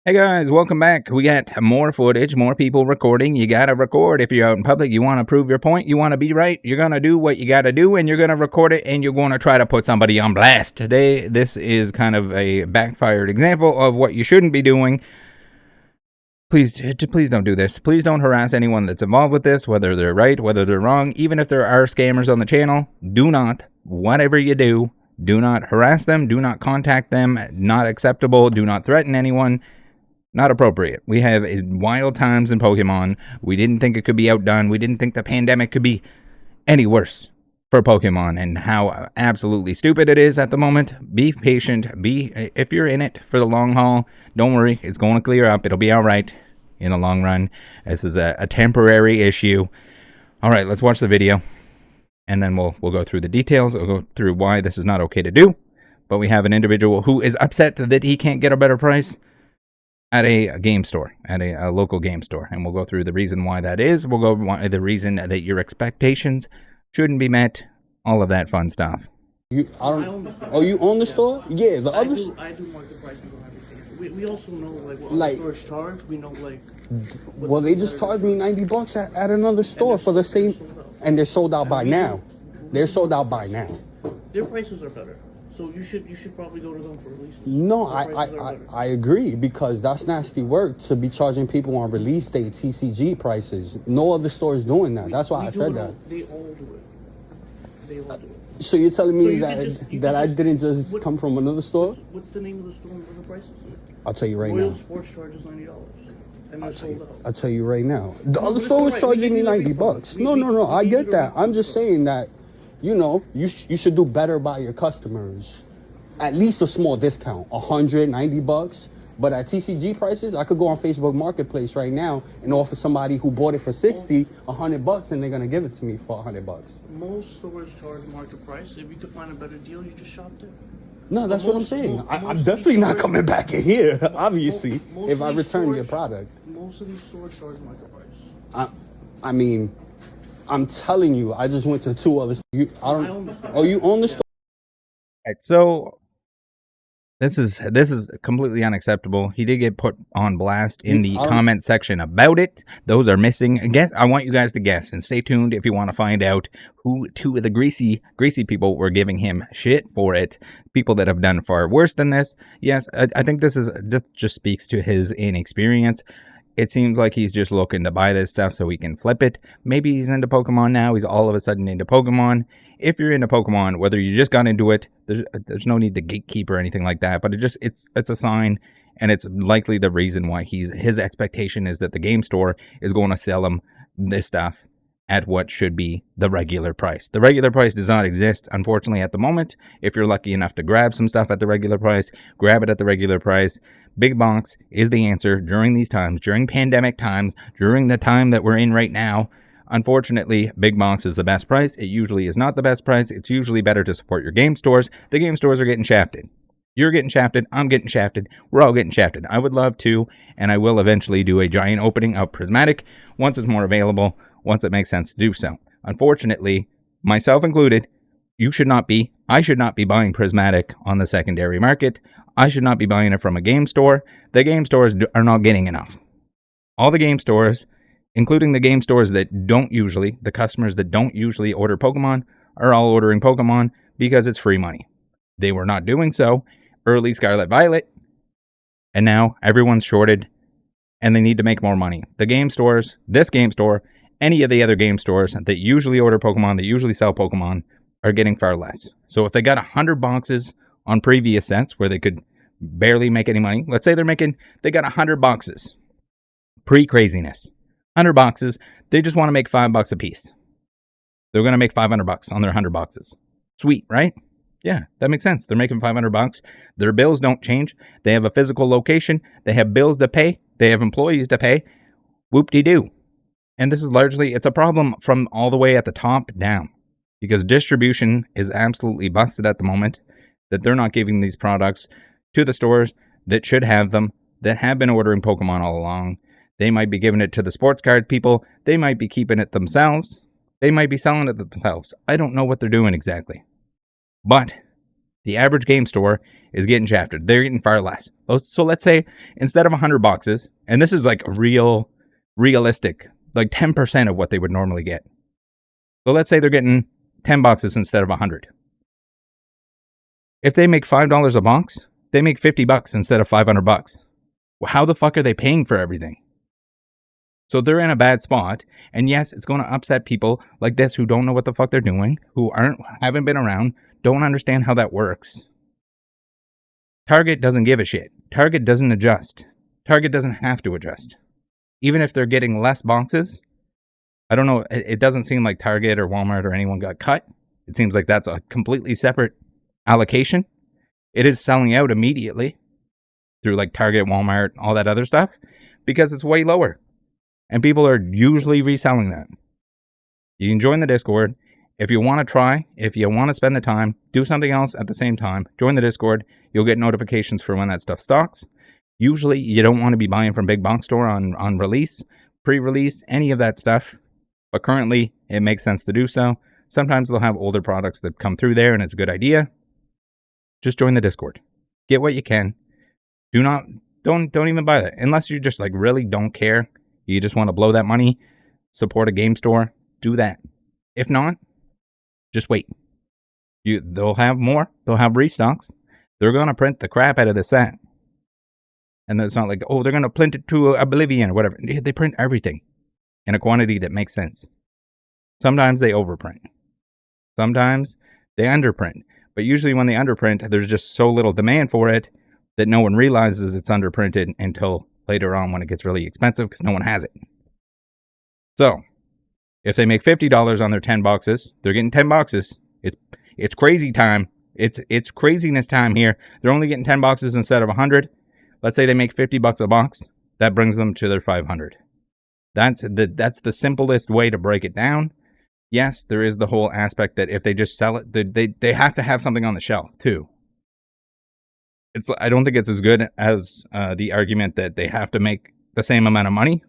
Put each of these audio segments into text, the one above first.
Hey guys, welcome back. We got more footage, more people recording. You gotta record if you're out in public. You want to prove your point. You want to be right. You're gonna do what you gotta do, and you're gonna record it, and you're gonna try to put somebody on blast. Today, this is kind of a backfired example of what you shouldn't be doing. Please don't do this. Please don't harass anyone that's involved with this, whether they're right, whether they're wrong. Even if there are scammers on the channel, do not, whatever you do not harass them. Do not contact them. Not acceptable. Do not threaten anyone. Not appropriate. We have wild times in Pokemon. We didn't think it could be outdone. We didn't think the pandemic could be any worse for Pokemon, and how absolutely stupid it is at the moment. Be patient. If you're in it for the long haul, don't worry. It's going to clear up. It'll be all right in the long run. This is a temporary issue. All right, let's watch the video, and then we'll go through the details. We'll go through why this is not okay to do. But we have an individual who is upset that he can't get a better price at a game store, at a local game store. And we'll go through the reason why that is. We'll go through the reason that your expectations shouldn't be met. All of that fun stuff. You own the store? Yeah, the others. I do market pricing on everything. We also know what stores charge. We know Well, they just charged me $90 at another store for the same, and they're sold out by now. They're sold out by now. Their prices are better. So you should probably go to them for releases. No, I agree, because that's nasty work to be charging people on release date TCG prices. No other store is doing that. That's why I said that. They all do it. They all do it. So you're telling me that I didn't just come from another store? What's the name of the store and the prices? I'll tell you right Royal now. Sports charges $90, and they're sold out. I'll tell you right now. The other store was charging me $90. No. I get that. I'm just saying that, you know, you should do better by your customers. At least a small discount, $190. But at TCG prices, I could go on Facebook Marketplace right now and offer somebody who bought it for $60 $100, and they're gonna give it to me for $100. Most stores charge market price. If you could find a better deal, you just shop there. No, that's what I'm saying. I'm definitely not coming back in here, obviously, if I return your product. Most of these stores charge market price. I mean, I'm telling you, I just went to two other. You own the store? Right, so this is completely unacceptable. He did get put on blast in the comment section about it. Those are missing. I want you guys to guess, and stay tuned if you want to find out who two of the greasy people were giving him shit for it. People that have done far worse than this. Yes, I think this just speaks to his inexperience. It seems like he's just looking to buy this stuff so he can flip it. Maybe he's into Pokemon now. He's all of a sudden into Pokemon. If you're into Pokemon, whether you just got into it, there's no need to gatekeep or anything like that. But it's a sign, and it's likely the reason why his expectation is that the game store is going to sell him this stuff at what should be the regular price. The regular price does not exist, unfortunately, at the moment. If you're lucky enough to grab some stuff at the regular price, grab it at the regular price. Big box is the answer during these times, during pandemic times, during the time that we're in right now. Unfortunately, big box is the best price. It usually is not the best price. It's usually better to support your game stores. The game stores are getting shafted. You're getting shafted. I'm getting shafted. We're all getting shafted. I would love to, and I will eventually do a giant opening of Prismatic once it's more available, once it makes sense to do so. Unfortunately, myself included, I should not be buying Prismatic on the secondary market. I should not be buying it from a game store. The game stores are not getting enough. All the game stores, including the game stores that don't usually, the customers that don't usually order Pokemon, are all ordering Pokemon because it's free money. They were not doing so early Scarlet Violet, and now everyone's shorted, and they need to make more money. The game stores, this game store, any of the other game stores that usually order Pokemon, that usually sell Pokemon, are getting far less. So if they got 100 boxes on previous sets where they could barely make any money, let's say they got 100 boxes, pre-craziness, 100 boxes, they just want to make $5 a piece. They're going to make $500 on their 100 boxes. Sweet, right? Yeah, that makes sense. They're making $500. Their bills don't change. They have a physical location. They have bills to pay. They have employees to pay. Whoop-de-doo. And this is largely, it's a problem from all the way at the top down, because distribution is absolutely busted at the moment, that they're not giving these products to the stores that should have them, that have been ordering Pokemon all along. They might be giving it to the sports card people. They might be keeping it themselves. They might be selling it themselves. I don't know what they're doing exactly. But The average game store is getting shafted. They're getting far less. So let's say instead of 100 boxes, and this is like realistic, like 10% of what they would normally get. So let's say they're getting 10 boxes instead of 100. If they make $5 a box, they make $50 instead of $500. Well, how the fuck are they paying for everything? So they're in a bad spot. And yes, it's going to upset people like this who don't know what the fuck they're doing, who haven't been around, don't understand how that works. Target doesn't give a shit. Target doesn't adjust. Target doesn't have to adjust. Even if they're getting less boxes, I don't know, it doesn't seem like Target or Walmart or anyone got cut. It seems like that's a completely separate allocation. It is selling out immediately through like Target, Walmart, all that other stuff because it's way lower. And people are usually reselling that. You can join the Discord. If you want to try, if you want to spend the time, do something else at the same time, join the Discord. You'll get notifications for when that stuff stocks. Usually, you don't want to be buying from big box store on release, pre-release, any of that stuff. But currently, it makes sense to do so. Sometimes they'll have older products that come through there, and it's a good idea. Just join the Discord. Get what you can. Don't even buy that unless you just like really don't care. You just want to blow that money, support a game store. Do that. If not, just wait. They'll have more. They'll have restocks. They're gonna print the crap out of the set. And it's not like, oh, they're going to print it to oblivion or whatever. They print everything in a quantity that makes sense. Sometimes they overprint. Sometimes they underprint. But usually when they underprint, there's just so little demand for it that no one realizes it's underprinted until later on when it gets really expensive because no one has it. So, if they make $50 on their 10 boxes, they're getting 10 boxes. It's crazy time. It's craziness time here. They're only getting 10 boxes instead of 100. Let's say they make $50 a box. That brings them to their 500. That's the simplest way to break it down. Yes, there is the whole aspect that if they just sell it, they have to have something on the shelf too. I don't think it's as good as the argument that they have to make the same amount of money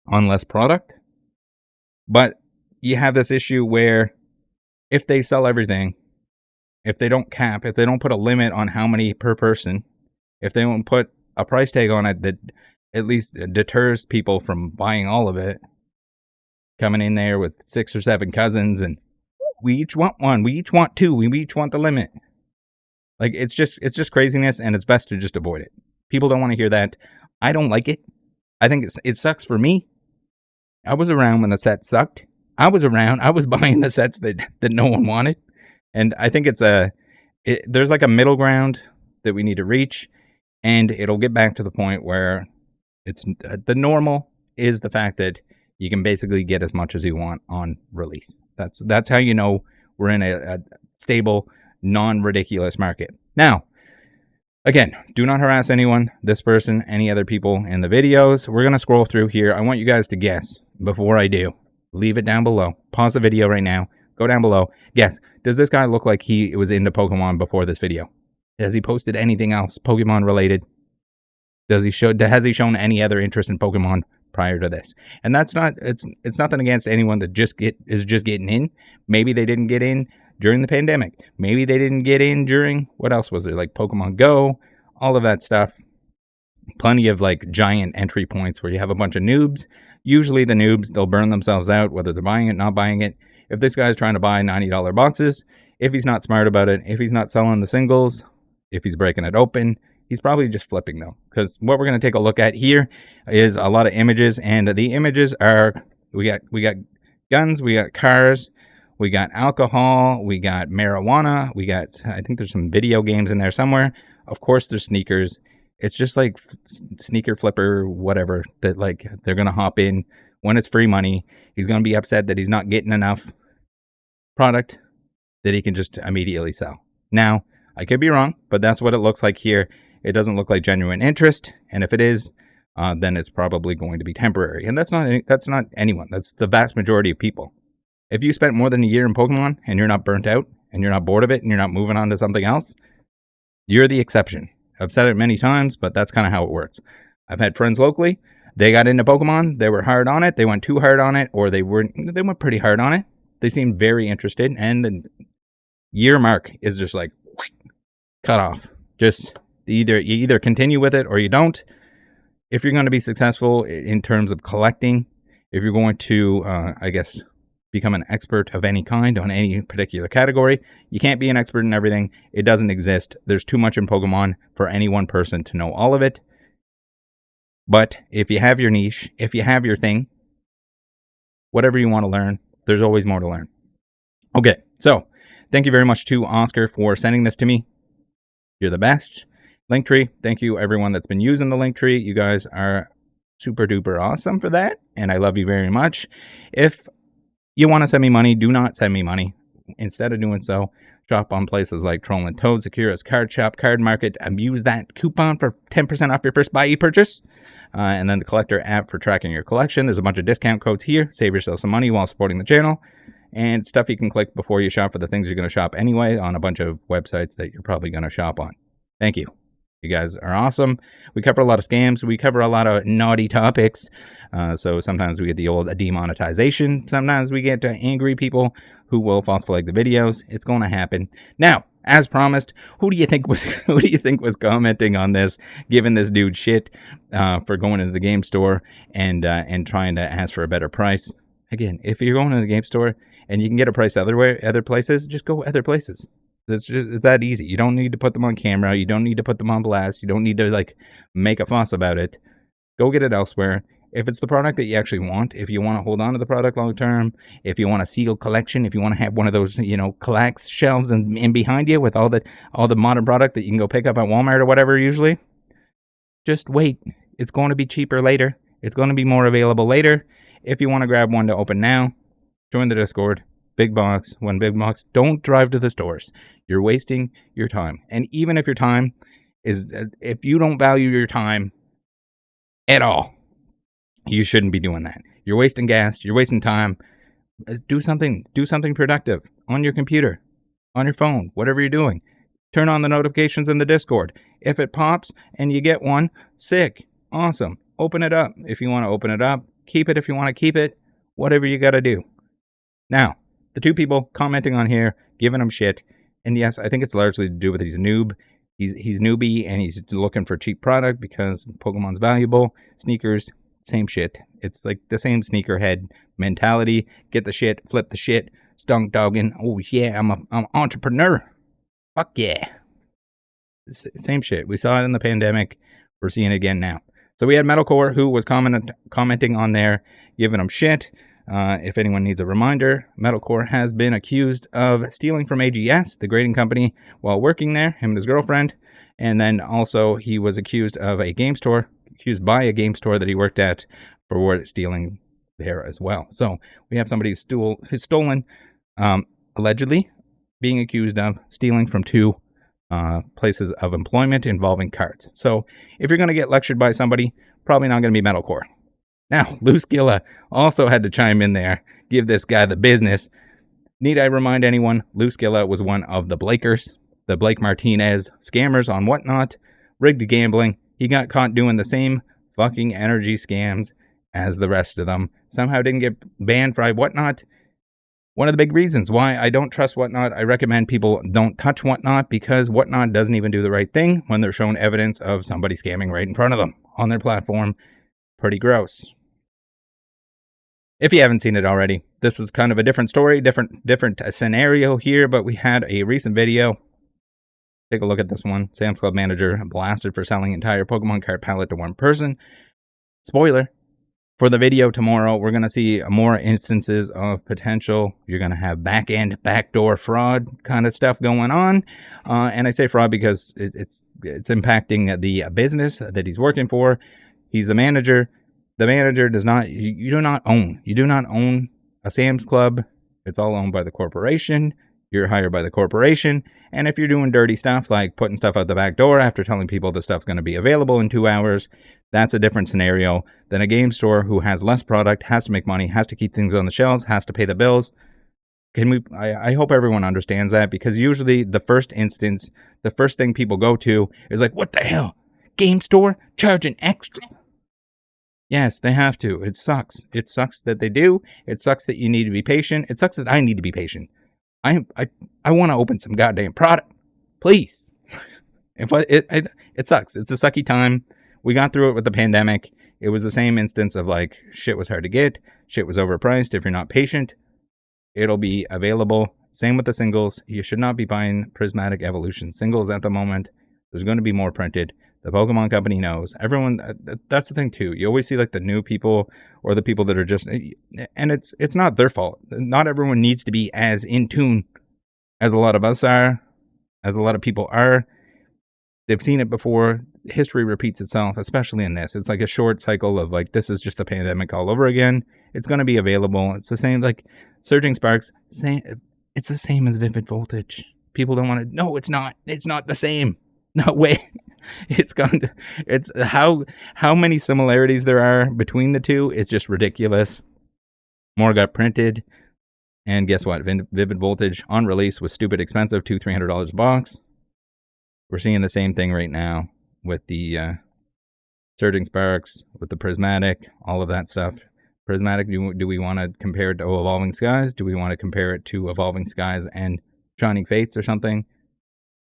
on less product. But you have this issue where if they sell everything, if they don't cap, if they don't put a limit on how many per person, if they don't put a price tag on it that at least deters people from buying all of it, coming in there with 6 or 7 cousins and we each want one, we each want 2, we each want the limit. Like it's just craziness, and it's best to just avoid it. People don't want to hear that. I don't like it. I think it sucks for me. I was around when the set sucked. I was buying the sets that no one wanted. And I think there's like a middle ground that we need to reach. And it'll get back to the point where it's the normal is the fact that you can basically get as much as you want on release. That's how you know we're in a stable, non-ridiculous market. Now, again, do not harass anyone, this person, any other people in the videos. We're going to scroll through here. I want you guys to guess before I do. Leave it down below. Pause the video right now. Go down below. Guess, does this guy look like he was into Pokemon before this video? Has he posted anything else Pokemon related? Has he shown any other interest in Pokemon prior to this? And that's not, it's nothing against anyone that is just getting in. Maybe they didn't get in during the pandemic. Maybe they didn't get in during, what else was there? Like Pokemon Go, all of that stuff. Plenty of like giant entry points where you have a bunch of noobs. Usually the noobs, they'll burn themselves out, whether they're buying it, not buying it. If this guy's trying to buy $90 boxes, if he's not smart about it, if he's not selling the singles, if he's breaking it open, he's probably just flipping though. Because what we're going to take a look at here is a lot of images, and the images are, we got guns, we got cars, we got alcohol, we got marijuana, we got, I think there's some video games in there somewhere. Of course there's sneakers. It's just like sneaker flipper, whatever, that like they're going to hop in when it's free money. He's going to be upset that he's not getting enough product that he can just immediately sell. Now, I could be wrong, but that's what it looks like here. It doesn't look like genuine interest, and if it is, then it's probably going to be temporary. And that's not anyone. That's the vast majority of people. If you spent more than a year in Pokemon and you're not burnt out and you're not bored of it and you're not moving on to something else, you're the exception. I've said it many times, but that's kind of how it works. I've had friends locally. They got into Pokemon. They were hard on it. They went too hard on it, or they went pretty hard on it. They seemed very interested, and the year mark is just like cut off. Just you either continue with it or you don't. If you're going to be successful in terms of collecting, if you're going to, I guess, become an expert of any kind on any particular category, you can't be an expert in everything. It doesn't exist. There's too much in Pokemon for any one person to know all of it. But if you have your niche, if you have your thing, whatever you want to learn, there's always more to learn. Okay, so thank you very much to Oscar for sending this to me. You're the best. Linktree, thank you everyone that's been using the Linktree. You guys are super duper awesome for that, and I love you very much. If you want to send me money, do not send me money. Instead of doing so, shop on places like Troll and Toad, Secura's Card Shop, Card Market, and use that coupon for 10% off your first buy e-purchase. And then the Collector app for tracking your collection. There's a bunch of discount codes here. Save yourself some money while supporting the channel. And stuff you can click before you shop for the things you're going to shop anyway on a bunch of websites that you're probably going to shop on. Thank you. You guys are awesome. We cover a lot of scams. We cover a lot of naughty topics. So sometimes we get the old demonetization. Sometimes we get angry people who will false flag the videos. It's going to happen. Now, as promised, who do you think was commenting on this, giving this dude shit for going into the game store and trying to ask for a better price? Again, if you're going to the game store and you can get a price other places, just go other places. It's that easy. You don't need to put them on camera. You don't need to put them on blast. You don't need to make a fuss about it. Go get it elsewhere. If it's the product that you actually want, if you want to hold on to the product long term, if you want a sealed collection, if you want to have one of those, collects shelves in behind you with all the modern product that you can go pick up at Walmart or whatever usually, just wait. It's going to be cheaper later. It's going to be more available later. If you want to grab one to open now, join the Discord. Big box, one big box. Don't drive to the stores. You're wasting your time. And even if your time if you don't value your time at all, you shouldn't be doing that. You're wasting gas. You're wasting time. Do something productive on your computer, on your phone, whatever you're doing. Turn on the notifications in the Discord. If it pops and you get one, sick, awesome. Open it up if you want to open it up. Keep it if you want to keep it. Whatever you got to do. Now, the two people commenting on here, giving him shit, and yes, I think it's largely to do with he's noob. He's newbie and he's looking for cheap product because Pokemon's valuable. Sneakers, same shit. It's like the same sneakerhead mentality. Get the shit, flip the shit, stunk dogging. Oh yeah, I'm an entrepreneur. Fuck yeah. Same shit. We saw it in the pandemic. We're seeing it again now. So we had Metalcore who was commenting on there, giving him shit. If anyone needs a reminder, Metalcore has been accused of stealing from AGS, the grading company, while working there, him and his girlfriend. And then also he was accused by a game store that he worked at for stealing there as well. So we have somebody who's stolen, allegedly being accused of stealing from two places of employment involving cards. So if you're going to get lectured by somebody, probably not going to be Metalcore. Now, Luskilla also had to chime in there, give this guy the business. Need I remind anyone, Luskilla was one of the Blakers, the Blake Martinez scammers on Whatnot, rigged gambling. He got caught doing the same fucking energy scams as the rest of them. Somehow didn't get banned for Whatnot. One of the big reasons why I don't trust Whatnot, I recommend people don't touch Whatnot because Whatnot doesn't even do the right thing when they're shown evidence of somebody scamming right in front of them on their platform. Pretty gross. If you haven't seen it already, this is kind of a different story, different scenario here, but we had a recent video. Take a look at this one. Sam's Club manager blasted for selling entire Pokemon card palette to one person. Spoiler, for the video tomorrow, we're going to see more instances of potential. You're going to have back-end, backdoor fraud kind of stuff going on. And I say fraud because it's impacting the business that he's working for. He's the manager. The manager does not, you do not own a Sam's Club. It's all owned by the corporation. You're hired by the corporation. And if you're doing dirty stuff like putting stuff out the back door after telling people the stuff's going to be available in 2 hours, that's a different scenario than a game store who has less product, has to make money, has to keep things on the shelves, has to pay the bills. I hope everyone understands that, because usually the first thing people go to is like, what the hell? Game store charging extra? Yes, they have to. It sucks. It sucks that they do. It sucks that you need to be patient. It sucks that I need to be patient. I want to open some goddamn product. Please. It sucks. It's a sucky time. We got through it with the pandemic. It was the same instance of like shit was hard to get, shit was overpriced. If you're not patient, it'll be available. Same with the singles. You should not be buying Prismatic Evolution singles at the moment. There's going to be more printed. The Pokemon Company knows. Everyone, that's the thing too. You always see like the new people or the people that are just, and it's not their fault. Not everyone needs to be as in tune as a lot of us are, as a lot of people are. They've seen it before. History repeats itself, especially in this. It's like a short cycle of like, this is just a pandemic all over again. It's going to be available. It's the same, like Surging Sparks, it's the same as Vivid Voltage. People don't want to, no, it's not. It's not the same. No way. It's how many similarities there are between the two is just ridiculous. More got printed. And guess what? Vivid Voltage on release was stupid expensive, $200-$300 a box. We're seeing the same thing right now with the Surging Sparks, with the Prismatic, all of that stuff. Prismatic, do we want to compare it to Evolving Skies? Do we want to compare it to Evolving Skies and Shining Fates or something?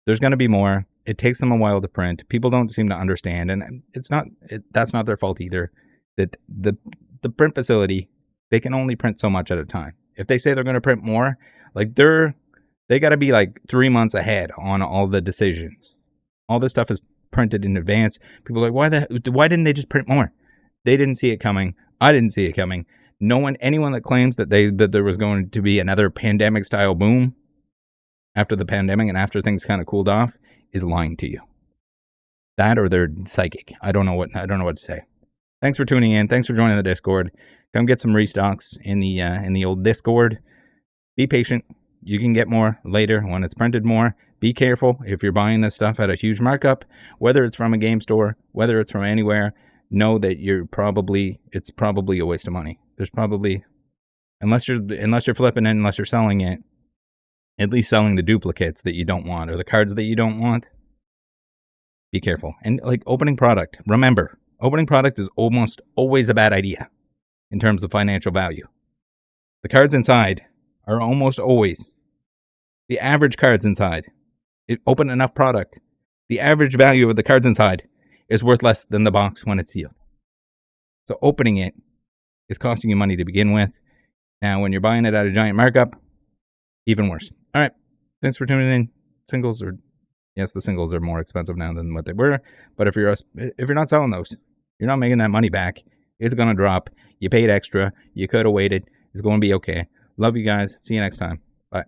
There's going to be more. It takes them a while to print. People don't seem to understand, and that's not their fault either. That the print facility, they can only print so much at a time. If they say they're going to print more, like they got to be like 3 months ahead on all the decisions. All this stuff is printed in advance. People are like, why didn't they just print more? They didn't see it coming. I didn't see it coming. Anyone that claims that there was going to be another pandemic style boom after the pandemic and after things kind of cooled off is lying to you. That or they're psychic. I don't know what to say. Thanks for tuning in. Thanks for joining the Discord. Come get some restocks in the old Discord. Be patient. You can get more later when it's printed more. Be careful if you're buying this stuff at a huge markup, whether it's from a game store, whether it's from anywhere. Know that it's probably a waste of money. There's probably, unless you're flipping it, unless you're selling it, at least selling the duplicates that you don't want or the cards that you don't want. Be careful. And like opening product, remember, opening product is almost always a bad idea in terms of financial value. The cards inside are almost always the average cards inside. Open enough product. The average value of the cards inside is worth less than the box when it's sealed. So opening it is costing you money to begin with. Now, when you're buying it at a giant markup, even worse. All right. Thanks for tuning in. The singles are more expensive now than what they were. But if you're not selling those, you're not making that money back. It's going to drop. You paid extra. You could have waited. It's going to be okay. Love you guys. See you next time. Bye.